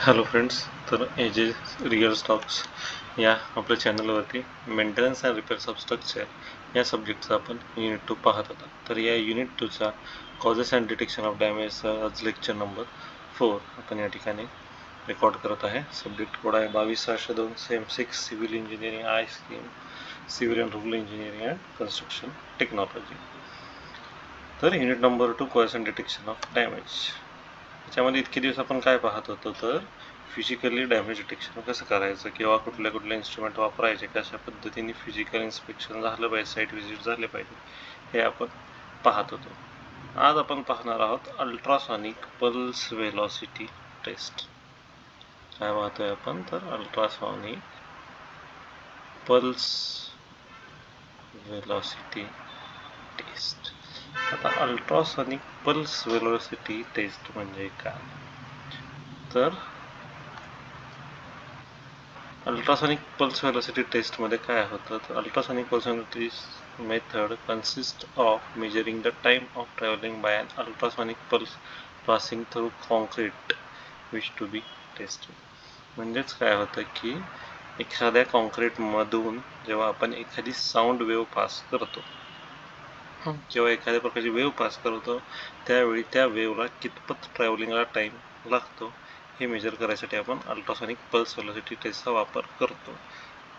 Hello friends, तर AJ real stocks या आपल्या चॅनलवरती maintenance and repairs of structure या सब्जेक्टचा आपण युनिट 2 पाहत होता. तर या युनिट 2चा causes and detection of damage आज लेक्चर नंबर 4 आपण या ठिकाणी रेकॉर्ड करत आहे. सब्जेक्ट कोड आहे 22/2 sem 6 civil engineering I scheme civil and rural engineering and construction technology. तर unit number 2 causes and detection of damage. त्याच्यामध्ये इतके दिवस आपण काय पाहत होतो, तर फिजिकली डॅमेज डिटेक्शन कसं करायचं किंवा कुठल्या कुठल्या इन्स्ट्रुमेंट वापरायचे, कशा पद्धतीने फिजिकल इन्स्पेक्शन झालं पाहिजे, साईट व्हिजिट झाले पाहिजे, हे आपण पाहत होतो. आज आपण पाहणार आहोत अल्ट्रासॉनिक पल्स वेलॉसिटी टेस्ट. काय पाहतोय आपण, तर अल्ट्रासॉनिक पल्स वेलॉसिटी टेस्ट. आता अल्ट्रासॉनिक पल्स वेलॉसिटी टेस्ट म्हणजे काय, तर अल्ट्रासॉनिक पल्स वेलॉसिटी टेस्टमध्ये काय होतं, तर ultrasonic pulse velocity method consist of measuring the time of travelling by an ultrasonic pulse passing through concrete which to be tested. म्हणजेच काय होतं की एखाद्या कॉन्क्रीटमधून जेव्हा आपण एखादी साऊंड वेव्ह पास करतो, जेव्हा एखाद्या प्रकारची वेव्ह पास करतो, त्यावेळी त्या वेव्हला कितपत ट्रॅव्हलिंगला टाईम लागतो हे मेजर करायसाठी आपण अल्ट्रासॉनिक पल्स वेलॉसिटी टेस्टचा वापर करतो.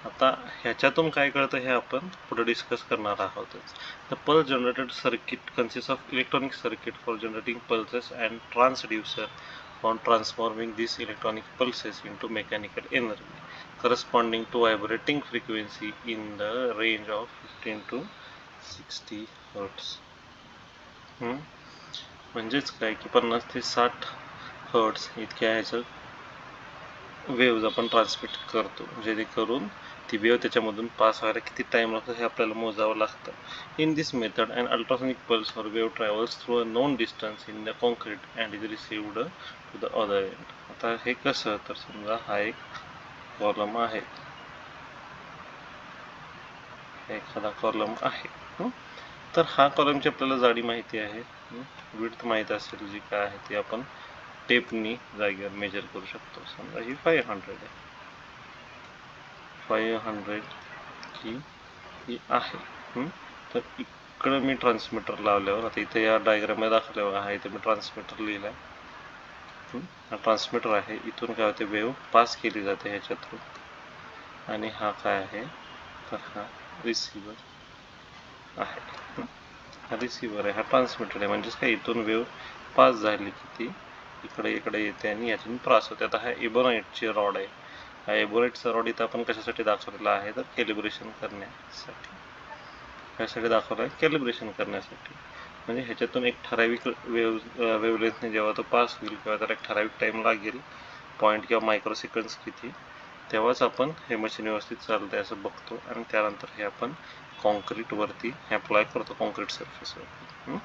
आता ह्याच्यातून काय कळतं हे आपण पुढे डिस्कस करणार आहोतच. The pulse generated circuit consist of electronic circuit for generating pulses and transducer for transforming this electronic pulses into mechanical energy corresponding to vibrating frequency in the range of 15 to 60 hertz. म्हणजेच काय की 50 ते 60 hertz इतक्या ह्याचं waves आपण transmit करतो, जेणेकरून ती वेव्ह त्याच्यामधून पास व्हायला किती टाइम लागतो हे आपल्याला मोजावं लागतं. In this method and ultrasonic pulse or wave travels through a known distance in the concrete and is received to the other end. आता हे कसं, तर समजा हा एक कॉलम आहे, एखादा कॉलम आहे, तर हा कॉलमची आपल्याला जाडी माहिती आहे, विड्थ माहीत असेल जी काय आहे ती आपण टेपनी जागेवर मेजर करू शकतो. समजा ही 500 आहे, 500 ही आहे. तर इकडं मी ट्रान्समीटर लावल्यावर, आता इथे या डायग्राममध्ये दाखवल्यावर आहे, इथे मी ट्रान्समीटर लिहिलं आहे. हा ट्रान्समीटर आहे, इथून काय होते वेव्ह पास केली जाते ह्याच्या थ्रू. आणि हा काय आहे, तर हा रिसिव्हर आहे. हा रिसिव्हर आहे, हा ट्रान्समीटर आहे. म्हणजेच काय, इथून वेव्ह पास झाली की ती इकडे येते आणि यातून त्रास होते. आता हा एबोनाइटची रॉड आहे. हा एबोनाइटचा रॉड इथं आपण कशासाठी दाखवलेला आहे, तर कॅलिब्रेशन करण्यासाठी. कशासाठी दाखवला आहे, कॅलिब्रेशन करण्यासाठी. म्हणजे ह्याच्यातून एक ठराविक वेव्हलेंथने जेव्हा तो पास होईल किंवा त्याला एक ठराविक टाईम लागेल, पॉईंट किंवा मायक्रो सेकंड्स किती, तेव्हाच आपण हे मशीन व्यवस्थित चालतंय असं बघतो आणि त्यानंतर हे आपण कॉन्क्रीटवरती अप्लाय करतो, कॉन्क्रीट सरफेसवरती.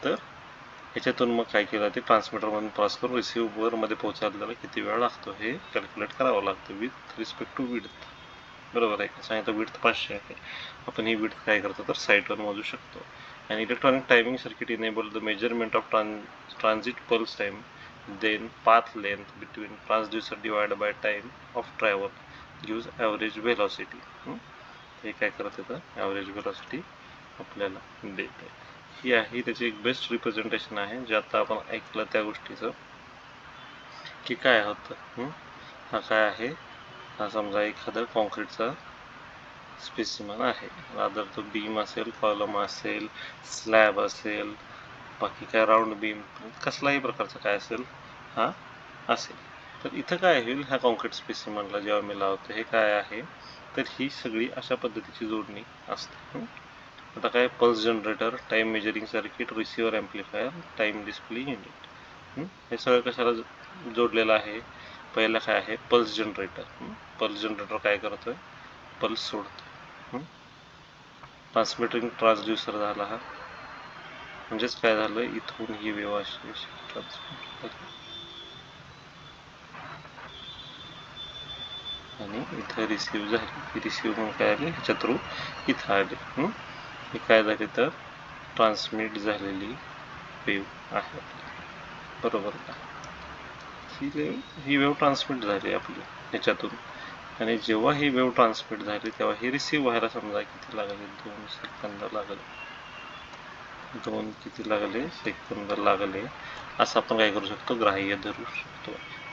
तर ह्याच्यातून मग काय केलं, ते ट्रान्समीटरमधून पास करून रिसिव्हरमध्ये पोहोचायला त्याला किती वेळ लागतो हे कॅल्क्युलेट करावं लागतं विथ रिस्पेक्ट टू विड्थ. बरोबर आहे का, सांगितलं विड्थ 500 आहे, आपण ही विड्थ काय करतो, तर साईटवर मोजू शकतो. आणि electronic timing circuit enable the measurement of transit pulse time, then path length between transducer divided by time of travel gives average velocity. हे काय करत येतं, ॲव्हरेज वेलॉसिटी आपल्याला देते. ही आहे त्याची एक बेस्ट रिप्रेझेंटेशन आहे, जे आता आपण ऐकलं त्या गोष्टीचं की काय होतं. हा काय आहे, हा समजा एखादं कॉन्क्रीटचा स्पेसिमन आहे, रादर तो बीम असेल, कॉलम असेल, स्लॅब असेल, बाकी काय राऊंड बीम, कसलाही प्रकारचा काय असेल हा असेल. तर इथं काय होईल, ह्या कॉन्क्रीट स्पेसिमनला जेव्हा मी लावतो, हे काय आहे, तर ही सगळी अशा पद्धतीची जोडणी असते. आता काय, pulse generator, time measuring circuit, receiver amplifier, time display unit, हे सगळं कशाला जोडलेलं आहे. पहिला काय आहे, पल्स जनरेटर. पल्स जनरेटर काय करतोय, पल्स सोडतो. ट्रान्समिटिंग ट्रान्सड्युसर झाला हा, म्हणजेच काय झालं, इथून ही वेव्ह अशी ट्रान्समिट आणि इथं रिसिव्ह झाली, रिसिव्ह म्हणून काय आली, ह्याच्या थ्रू इथं आली. ही काय झाली, तर ट्रान्समिट झालेली वेव्ह आहे, बरोबर का. ही वेव्ह ट्रान्समिट झाली आपली ह्याच्यातून, आणि जेव्हा ही वेव्ह ट्रान्समिट झाली तेव्हा ही रिसीव्ह व्हायला समजा किती लागले, 2 सेकंद लागले, 2 किती लागले सेकंद लागले. असं आपण काय करू शकतो, ग्राह्य धरू शकतो.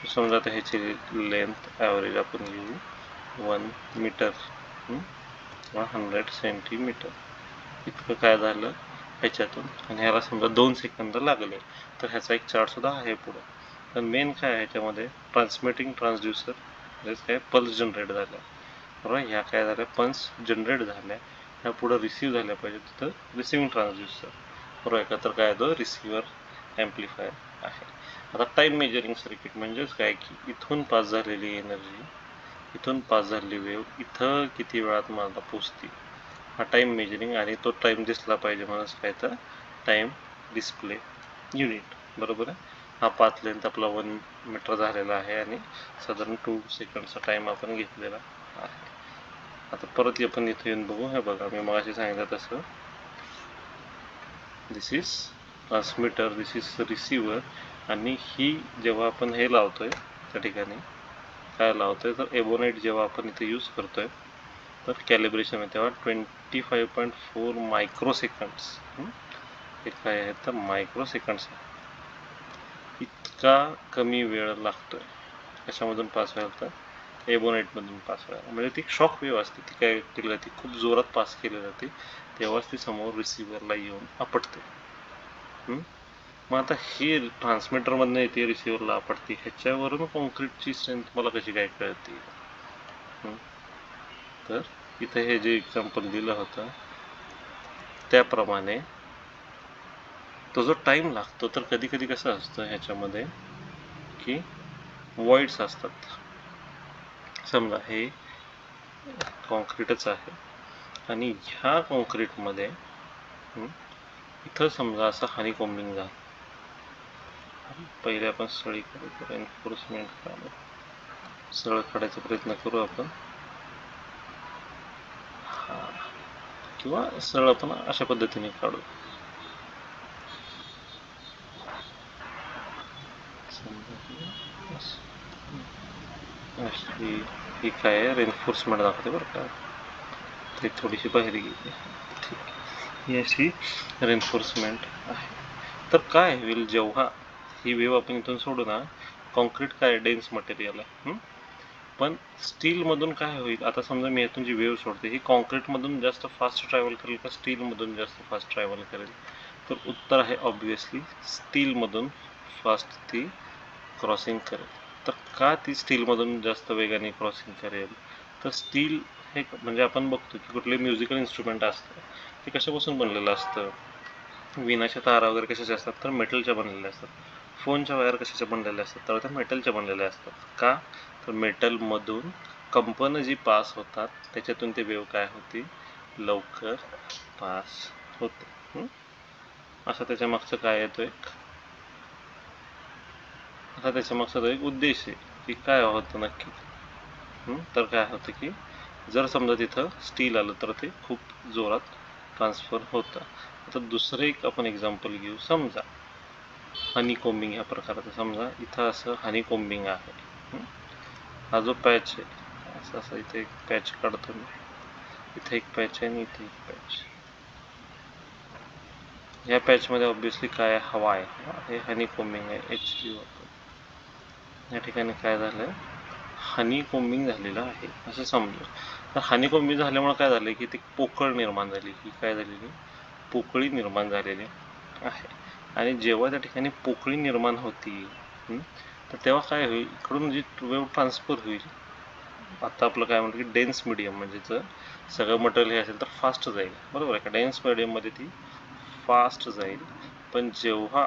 समजा आता ह्याची लेंथ ॲव्हरेज आपण घेऊ 1 मीटर किंवा 100 सेंटीमीटर इतकं काय झालं ह्याच्यातून, आणि ह्याला समजा 2 सेकंद लागले. तर ह्याचा एक चार्ट सुद्धा आहे पुढं. तर मेन काय आहे ह्याच्यामध्ये, ट्रान्समिटिंग ट्रान्सड्युसर म्हणजेच काय पल्स जनरेट झाल्या, बरोबर. ह्या काय झाल्या, पल्स जनरेट झाल्या, ह्या पुढं रिसीव्ह झाल्या पाहिजे, तिथं रिसिव्हिंग ट्रान्सड्युसर, बरोबर आहे का. तर काय तो रिसिव्हर ॲम्प्लिफायर आहे. आता टाईम मेजरिंग सर्किट म्हणजेच काय की इथून पास झालेली एनर्जी, इथून पास झालेली वेव्ह इथं किती वेळात मला पोचते, हा टाईम मेजरिंग. आणि तो टाईम दिसला पाहिजे म्हणून काय तर टाईम डिस्प्ले युनिट, बरोबर आहे. हा पाथ लेंथ आपला 1 मीटर झालेला आहे आणि साधारण 2 सेकंडचा टाईम आपण घेतलेला आहे. आता परत आपण इथे येऊन बघू. हे बघा मी मगाशी सांगितलं तसं, this is transmitter, this is receiver. आणि ही जेव्हा आपण हे लावतोय त्या ठिकाणी काय लावतोय, तर एबोनाइट जेव्हा आपण इथे यूज करतोय तर कॅलिब्रेशन आहे तेव्हा 25.4 मायक्रोसेकंड्स, हे काय आहे तर मायक्रोसेकंड्स, इतका कमी वेळ लागतोय कशामधून पास व्हायला, तर एबोनाइटमधून पास व्हायला. म्हणजे ती शॉक वेव्ह असते, ती काय केली जाते, खूप जोरात पास केली जाते, तेव्हाच ती समोर रिसिव्हरला येऊन आपटते. मग आता ही ट्रान्समीटरमधनं येते, रिसिव्हरला आपटते, ह्याच्यावरून कॉन्क्रीटची स्ट्रेंथ मला कशी काय कळते. तर इथे हे जे एक्झाम्पल दिलं होतं त्याप्रमाणे तो जो टाईम लागतो, तर कधी कधी कसं असतं ह्याच्यामध्ये की वॉइड्स असतात. समजा हे कॉन्क्रीटच आहे आणि ह्या कॉन्क्रीटमध्ये इथं समजा असं हनीकॉम्बिंग झालं. पहिले आपण सळी काढू, एन्फोर्समेंट काढू, सळ काढायचा प्रयत्न करू आपण, किंवा सरळ आपण अशा पद्धतीने काढू. ही काय आहे, रेन्फोर्समेंट दाखवते बरं का, ते थोडीशी बाहेर गेली. ठीक, ही अशी रेन्फोर्समेंट आहे. तर काय होईल जेव्हा ही वेव्ह आपण इथून सोडू ना, कॉन्क्रीट काय डेन्स मटेरियल आहे, पण स्टीलमधून काय होईल, आता समजा मी यातून जी वेव्ह सोडते ही कॉन्क्रीटमधून जास्त फास्ट ट्रॅव्हल करेल का स्टीलमधून जास्त फास्ट ट्रॅव्हल करेल, तर उत्तर आहे ऑब्विसली स्टीलमधून फास्ट ती क्रॉसिंग करेल. तर का ती स्टीलमधून जास्त वेगाने क्रॉसिंग करेल, तर स्टील हे म्हणजे आपण बघतो की कुठले म्युझिकल इन्स्ट्रुमेंट असतं ते कशापासून बनलेलं असतं, विणाच्या तारा वगैरे कशाच्या असतात, तर मेटलच्या बनलेल्या असतात. फोनच्या वायर कशाच्या बनलेल्या असतात, तर त्या मेटलच्या बनलेल्या असतात. का, तर मेटलमधून कंपनं जी पास होतात त्याच्यातून ते वेव्ह काय होती, लवकर पास होते. असं त्याच्या मागचं काय येतो एक, आता त्याच्या मागचा तो एक उद्देश आहे की काय होतं नक्की. तर काय होतं की जर समजा तिथं स्टील आलं तर ते खूप जोरात ट्रान्सफर होतं. आता दुसरं एक आपण एक्झाम्पल घेऊ, समजा हनीकॉम्बिंग ह्या प्रकाराचं. समजा इथं असं हनीकॉम्बिंग आहे, हा जो पॅच आहे असं इथे एक पॅच काढतो मी, इथे एक पॅच आहे आणि इथे एक पॅच. ह्या पॅचमध्ये ऑब्विसली काय हवा आहे, हे हनीकॉम्बिंग आहे, HCO. या ठिकाणी काय झालं, हनीकॉम्बिंग झालेलं आहे असं समजू. तर हनीकॉम्बिंग झाल्यामुळे काय झालं की ती पोकळ निर्माण झाली, ही काय झालेली पोकळी निर्माण झालेली आहे. आणि जेव्हा त्या ठिकाणी पोकळी निर्माण होती तर तेव्हा काय होईल, इकडून जी वेव्ह ट्रान्सफर होईल, आता आपलं काय म्हणतो की डेन्स मीडियम म्हणजे जर सगळं मटेरियल हे असेल तर फास्ट जाईल, बरोबर आहे का, डेन्स मीडियममध्ये ती फास्ट जाईल. पण जेव्हा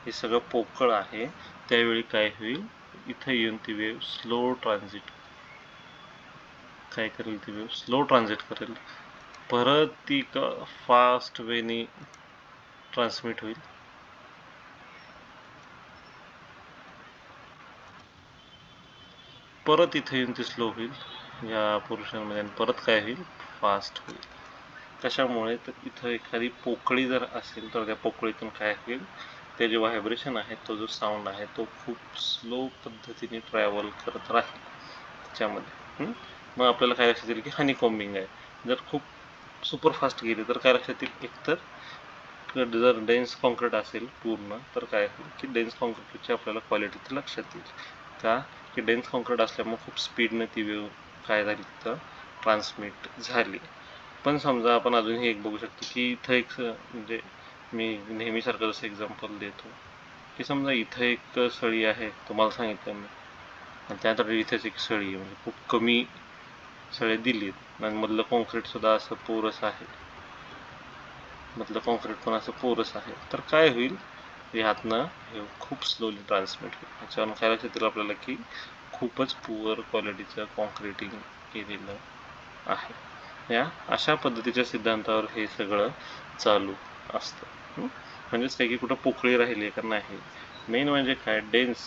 हे सगळं पोकळ आहे त्यावेळी काय होईल, इथं येऊन ती वेव्ह स्लो ट्रान्झिट काय करेल, ती वेव्ह स्लो ट्रान्झिट करेल, परत ती फास्ट वेनी ट्रान्समिट होईल, परत इथे येऊन ती स्लो होईल या पोर्शनमध्ये, आणि परत काय होईल, फास्ट होईल. कशामुळे, तर इथं एखादी पोकळी जर असेल तर त्या पोकळीतून काय होईल, ते जे व्हायब्रेशन आहे, तो जो साऊंड आहे तो खूप स्लो पद्धतीने ट्रॅव्हल करत राहील त्याच्यामध्ये. मग आपल्याला काय लक्षात येईल की हनीकॉम्बिंग आहे. जर खूप सुपर फास्ट गेली तर काय लक्षात येईल, एकतर जर डेन्स कॉन्क्रीट असेल पूर्ण तर काय होईल की डेन्स कॉन्क्रीटची आपल्याला क्वालिटी तर लक्षात येईल का की डेन्स कॉन्क्रीट असल्यामुळे खूप स्पीडने ती वेव काय झाली तिथं ट्रान्समिट झाली. पण समजा आपण अजूनही एक बघू शकतो की इथं एक म्हणजे मी नेहमीसारखं जसं एक्झाम्पल देतो की समजा इथं एक सळी आहे, तुम्हाला सांगितलं मी, आणि त्यानंतर इथेच एक सळी आहे, म्हणजे खूप कमी सळ्या दिलीत आणि मधलं कॉन्क्रीटसुद्धा असं पोरस आहे, मधलं कॉन्क्रीट पण असं पोरस आहे, तर काय होईल, ह्यातनं हे खूप स्लोली ट्रान्समिट होईल. ह्याच्यावरून काय लक्षात येईल आपल्याला की खूपच पुअर क्वालिटीचं कॉन्क्रिटिंग केलेलं आहे. या अशा पद्धतीच्या सिद्धांतावर हे सगळं चालू असतं. म्हणजेच काय की कुठं पोकळी राहिली का नाही, मेन म्हणजे काय, dense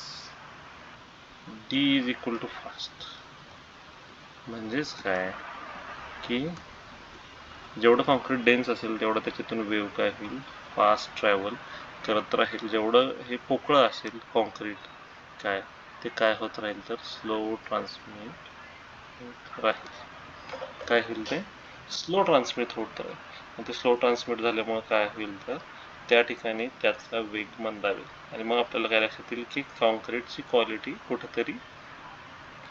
d is equal to fast. म्हणजेच काय की जेवढं कॉन्क्रीट डेन्स असेल तेवढं त्याच्यातून वेव काय होईल, फास्ट ट्रॅव्हल करत राहील. जेवढं हे पोकळं असेल कॉन्क्रीट काय ते काय होत राहील तर स्लो ट्रान्समिट होत राहील. काय होईल, ते स्लो ट्रान्समिट होत राहील. ते स्लो ट्रान्समिट झाल्यामुळे काय होईल तर त्या ठिकाणी त्याचा वेग मंदावेल आणि मग आपल्याला काय लक्षात येईल की कॉन्क्रीटची क्वालिटी कुठेतरी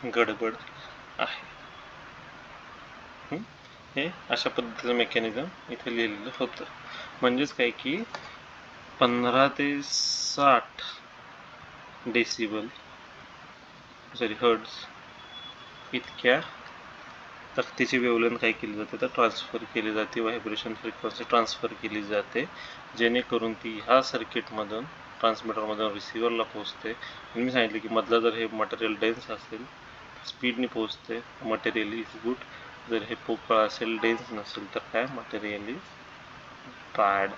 गडबड आहे. हे अशा पद्धतीचं मेकॅनिझम इथे लिहिलेलं होतं. म्हणजेच काय की 15 ते 60 डेसिबल हर्ट्ज इतक्या ताकदीची वेवलेंथ काय केली जाते तर ट्रान्सफर केली जाते, व्हायब्रेशन फ्रिक्वेन्सी ट्रान्सफर केली जाते, जेणेकरून ती ह्या सर्किटमधून ट्रान्समीटरमधून रिसिव्हरला पोहोचते. आणि मी सांगितले की मधलं जर हे मटेरियल डेन्स असेल स्पीडनी पोहोचते, मटेरियल इज गुड. जर हे पोकळ असेल डेन्स नसेल तर काय मटेरियल इज बॅड.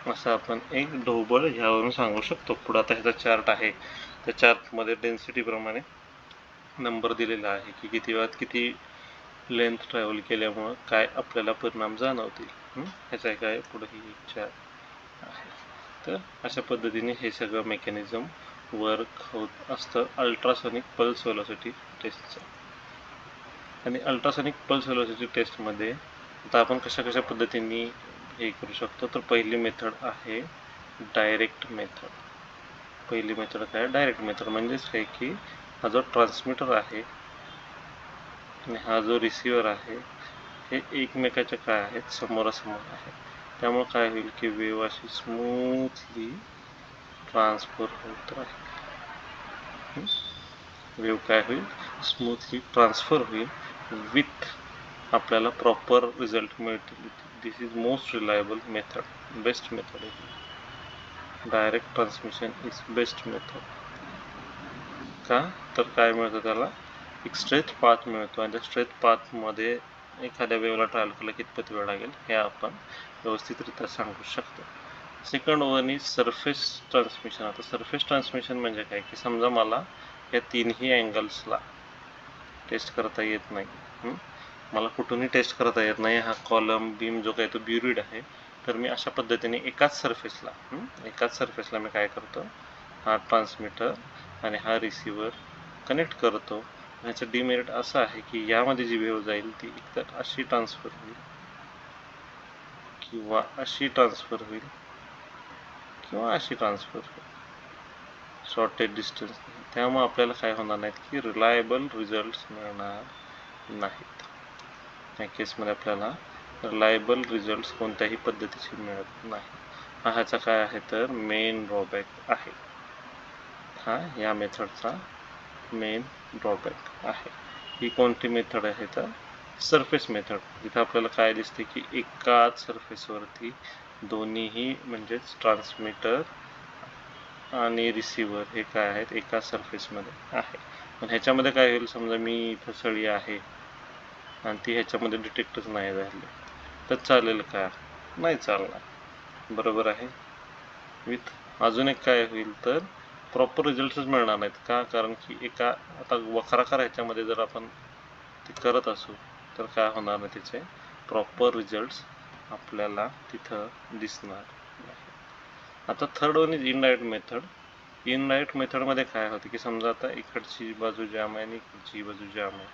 असं आपण एक ढोबळ ह्यावरून सांगू शकतो. पुढे आता ह्याचा चार्ट आहे, त्या चार्टमध्ये डेन्सिटी प्रमाणे नंबर दिलेला आहे की किती वेळात किती लेंथ ट्रॅव्हल केल्यामुळं काय आपल्याला परिणाम जाणवतील. ह्याचा काय पुढे ही एक चार्ट आहे. तर अशा पद्धतीने हे सगळं मेकॅनिझम वर्क होत असतं अल्ट्रासॉनिक पल्स व्हेलॉसिटी टेस्टचं. आणि अल्ट्रासॉनिक पल्स व्हेलॉसिटी टेस्टमध्ये आता आपण कशा कशा पद्धतीने हे करू शकतो तर पहिली मेथड आहे डायरेक्ट मेथड. पहिली मेथड काय, डायरेक्ट मेथड. म्हणजेच काय की हा जो ट्रान्समीटर आहे आणि हा जो रिसिव्हर आहे हे एकमेकाच्या काय आहेत, समोरासमोर आहे. त्यामुळे काय होईल की वेव्ह अशी स्मूथली ट्रान्सफर होत राहील. वेव्ह काय होईल, स्मूथली ट्रान्सफर होईल विथ आपल्याला प्रॉपर रिझल्ट मिळतील. This is most reliable method, best method आहे. Direct transmission is best method. का तर काय मिळतं त्याला, एक स्ट्रेट पाथ मिळतो आणि त्या स्ट्रेट पाथमध्ये एखाद्या वेव्हला ट्रॅव्हल करायला कितपत वेळ लागेल हे आपण व्यवस्थितरित्या सांगू शकतो. Second one is surface transmission. आता सरफेस ट्रान्समिशन म्हणजे काय की समजा मला या तीनही अँगल्सला टेस्ट करता येत नाही, मला कुठूनही टेस्ट करता येत नाही, हा कॉलम बीम जो काही तो ब्युरिड आहे, तर मी अशा पद्धतीने एकाच सरफेसला मी काय करतो, हा ट्रान्समीटर आणि हा रिसिव्हर कनेक्ट करतो. ह्याचं डिमेरिट असं आहे की यामध्ये जी वेव्ह जाईल ती एकतर अशी ट्रान्सफर होईल किंवा अशी ट्रान्सफर होईल किंवा अशी ट्रान्सफर होईल शॉर्टेज डिस्टन्स. त्यामुळे आपल्याला काय होणार नाहीत की रिलायबल रिझल्ट्स मिळणार नाहीत. या केसमध्ये आपल्याला रिलायबल रिझल्ट्स कोणत्याही पद्धतीचे मिळत नाही. हा ह्याचा काय आहे तर मेन ड्रॉबॅक आहे. हा या मेथडचा मेन ड्रॉबॅक आहे. ही कोणती मेथड आहे तर सरफेस मेथड, जिथे आपल्याला काय दिसते की एकाच सरफेसवरती दोन्हीही म्हणजेच ट्रान्समीटर आणि रिसिव्हर हे काय आहेत एकाच सरफेसमध्ये आहे. पण ह्याच्यामध्ये काय होईल, समजा मी इथं सळी आहे आणि ती ह्याच्यामध्ये डिटेक्टच नाही झाली तर चालेल का, नाही चालणार, बरोबर आहे. विथ अजून एक काय होईल तर प्रॉपर रिझल्ट्सच मिळणार नाहीत. का, कारण की एका आता वक्राकार ह्याच्यामध्ये जर आपण ते करत असू तर काय होणार नाही, त्याचे प्रॉपर रिझल्ट्स आपल्याला तिथं दिसणार नाही. आता third one is indirect method. Indirect मेथडमध्ये काय होतं की समजा आता इकडची बाजू जाम आहे आणि इकडची बाजू जाम आहे,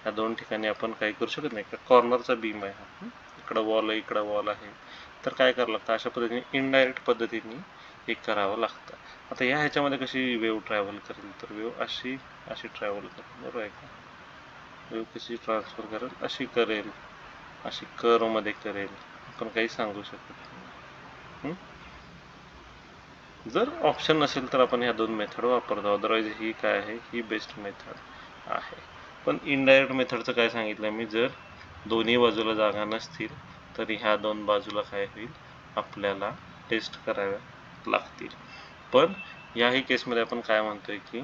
या दोन ठिकाणी आपण काही करू शकत नाही. का कॉर्नरचा बीम आहे हा, इकडं वॉल आहे इकडं वॉल आहे, तर काय करावं लागतं, अशा पद्धतीने इनडायरेक्ट पद्धतीने हे करावं लागतं. आता ह्याच्यामध्ये कशी वेव्ह ट्रॅव्हल करेल, तर वेव्ह अशी अशी ट्रॅव्हल करेल, बरोबर आहे का. वेव्ह कशी ट्रान्सफर करेल, अशी करेल, अशी कर्वमध्ये करेल, आपण काही सांगू शकत नाही. जर ऑप्शन नसेल तर आपण ह्या दोन मेथड वापरतो, अदरवाईज ही काय आहे, ही बेस्ट मेथड आहे. पण इनडायरेक्ट मेथडचं काय सांगितलं मी, जर दोन्ही बाजूला जागा नसतील तर ह्या दोन बाजूला काय होईल, आपल्याला टेस्ट कराव्या लागतील. पण याही केसमध्ये आपण काय म्हणतोय की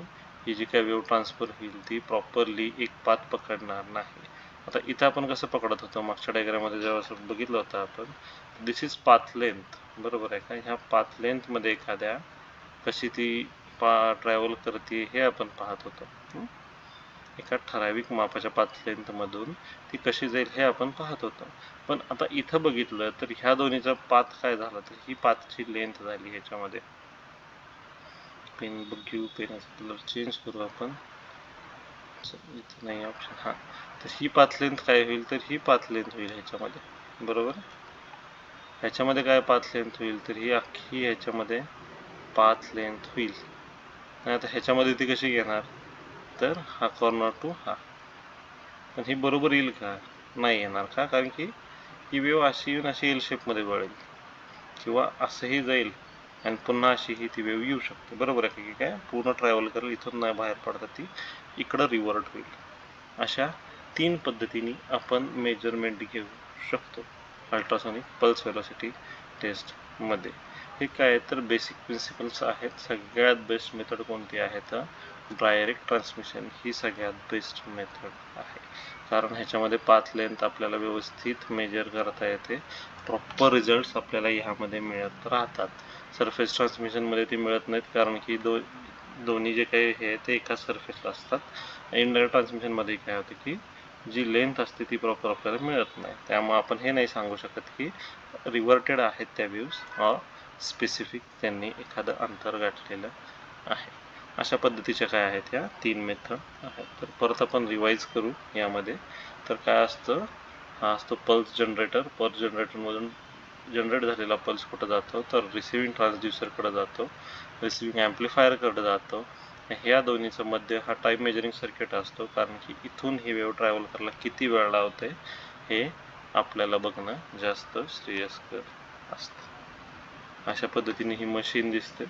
ही जी काय वेव्ह ट्रान्सफर होईल ती प्रॉपरली एक पाथ पकडणार नाही. आता इथं आपण कसं पकडत होतो, मागच्या डायग्राममध्ये जेव्हा बघितलं होतं आपण, दिस इज पाथ लेंथ, बरोबर आहे का. ह्या पाथ लेंथमध्ये एखाद्या कशी ती ट्रॅव्हल करते हे आपण पाहत होतो. एका ठराविक मापाच्या पाथ लेंथमधून ती कशी जाईल हे आपण पाहत होतो. पण आता इथं बघितलं तर ह्या दोन्हीचा पाथ काय झाला, तर ही पाथची लेंथ झाली ह्याच्यामध्ये. पेन घेऊ, पेनाचा कलर चेंज करू आपण, इथं नाही ऑप्शन, हां. तर ही पाथ लेंथ काय होईल, तर ही पाथ लेंथ होईल ह्याच्यामध्ये, बरोबर. ह्याच्यामध्ये काय पाथ लेंथ होईल, तर ही अख्खी ह्याच्यामध्ये पाथ लेंथ होईल. आणि आता ह्याच्यामध्ये ती कशी घेणार, तर हा कॉर्नर टू हा. पण ही बरोबर येईल का, नाही येणार का, कारण की ही वेव्ह अशी येऊन अशी एल शेपमध्ये वळेल, किंवा असंही जाईल आणि पुन्हा अशी ही ती वेव्ह येऊ शकते, बरोबर आहे की काय, पूर्ण ट्रॅव्हल करेल, इथून नाही बाहेर पडता ती इकडं रिव्हर्ट होईल. अशा 3 पद्धतीने आपण मेजरमेंट घेऊ शकतो अल्ट्रासोनिक पल्स वेलोसिटी टेस्टमध्ये. हे काय तर बेसिक प्रिन्सिपल्स आहेत. सगळ्यात बेस्ट मेथड कोणती आहे, तर डायरेक्ट ट्रान्समिशन ही सगळ्यात बेस्ट मेथड आहे, कारण ह्याच्यामध्ये पाथ लेंथ आपल्याला व्यवस्थित मेजर करता येते, प्रॉपर रिझल्ट्स आपल्याला ह्यामध्ये मिळत राहतात. सरफेस ट्रान्समिशनमध्ये ते मिळत नाहीत, कारण की दोन्ही जे काही हे ते एकाच सरफेसला असतात. इनडायरेक्ट ट्रान्समिशनमध्ये काय होतं की जी लेंथ असते ती प्रॉपर आपल्याला मिळत नाही, त्यामुळे आपण हे नाही सांगू शकत की रिव्हर्टेड आहेत त्या व्ह्यूज ऑर स्पेसिफिक त्यांनी एखादं अंतर गाठलेलं आहे. अशा पद्धतीच्या काय आहेत ह्या 3 मेथड आहेत. तर परत आपण रिवाईज करू यामध्ये. तर काय असतं, हा असतो पल्स जनरेटर. पल्स जनरेटरमधून जनरेट झालेला पल्स कुठं जातो, तर रिसिव्हिंग ट्रान्सड्युसरकडे जातो, रिसिव्हिंग ॲम्प्लिफायरकडे जातो. ह्या दोन्हीचं मध्य हा टाईम मेजरिंग सर्किट असतो, कारण की इथून ही वेव्ह ट्रॅव्हल करायला किती वेळ लावते हे आपल्याला बघणं जास्त श्रेयस्कर असतं. अशा पद्धतीने ही मशीन दिसते.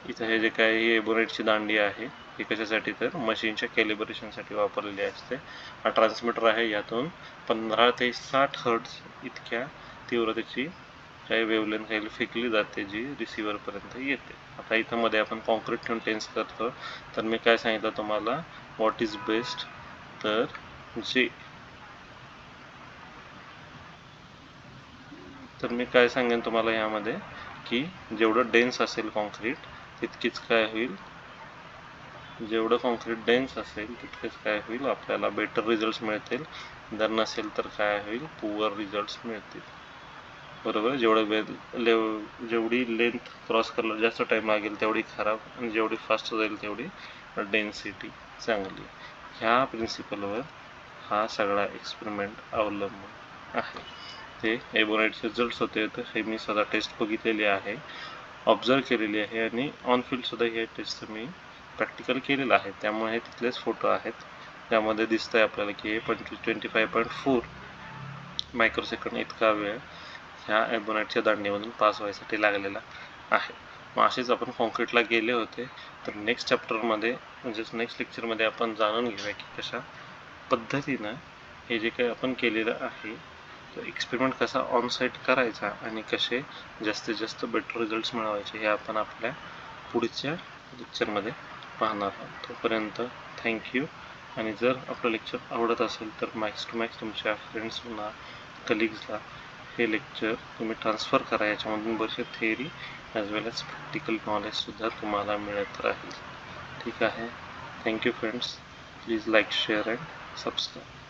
इथं हे जे काय ही एबोनेटची दांडी आहे, हे कशासाठी, तर मशीनच्या कॅलिब्रेशनसाठी वापरलेली असते. हा ट्रान्समीटर आहे, यातून 15 ते 60 हर्ट्ज इतक्या तीव्रतेची काही वेव्हलेंथ काही फेकली जाते, जी रिसिव्हरपर्यंत येते. आता इथं मध्ये आपण कॉन्क्रीट ठेवून टेन्स करतो, तर मी काय सांगितलं तुम्हाला, व्हॉट इज बेस्ट, तर मी काय सांगेन तुम्हाला यामध्ये, की जेवढं डेन्स असेल कॉन्क्रीट तितकीच काय होईल, जेवढं कॉन्क्रीट डेन्स असेल तितकेच काय होईल, आपल्याला बेटर रिझल्ट्स मिळतील. जर नसेल तर काय होईल, पुअर रिझल्ट्स मिळतील, बरोबर. जेवढी लेंथ क्रॉस करायला जास्त टाईम लागेल तेवढी खराब, आणि जेवढी फास्ट जाईल तेवढी डेन्सिटी चांगली. ह्या प्रिन्सिपलवर हा सगळा एक्सपेरिमेंट अवलंबून आहे. ते एबोनाइटचे रिझल्ट्स होते, तर हे मी स्वतः टेस्ट बघितलेली आहे, ऑब्झर्व केलेली आहे, आणि ऑन फील्डसुद्धा हे टेस्ट मी प्रॅक्टिकल केलेलं आहे. त्यामुळे हे तिथलेच फोटो आहेत, त्यामध्ये दिसतंय आपल्याला की हे 25.4 मायक्रोसेकंड इतका वेळ ह्या एबोनाइटच्या दांडीमधून पास व्हायसाठी लागलेला आहे. मग असेच आपण कॉन्क्रीटला गेले होते. तर नेक्स्ट चॅप्टरमध्ये, म्हणजेच नेक्स्ट लेक्चरमध्ये आपण जाणून घेऊया की कशा पद्धतीनं हे जे काही आपण केलेलं आहे तो एक्सपेरिमेंट कसा ऑन साईट करायचा आणि कसे जास्तीत जास्त बेटर रिझल्ट्स मिळवायचे हे आपण आपल्या पुढच्या लेक्चरमध्ये पाहणार आहोत. तोपर्यंत थँक्यू. आणि जर आपलं लेक्चर आवडत असेल तर मॅक्स टू मॅक्स तुमच्या फ्रेंड्सना, कलिग्सला हे लेक्चर तुम्ही ट्रान्सफर करा. याच्यामधून बरेचसे थेअरी ॲज वेल ॲज प्रॅक्टिकल नॉलेजसुद्धा तुम्हाला मिळत राहील. ठीक आहे. Thank you friends. Please like, share and subscribe.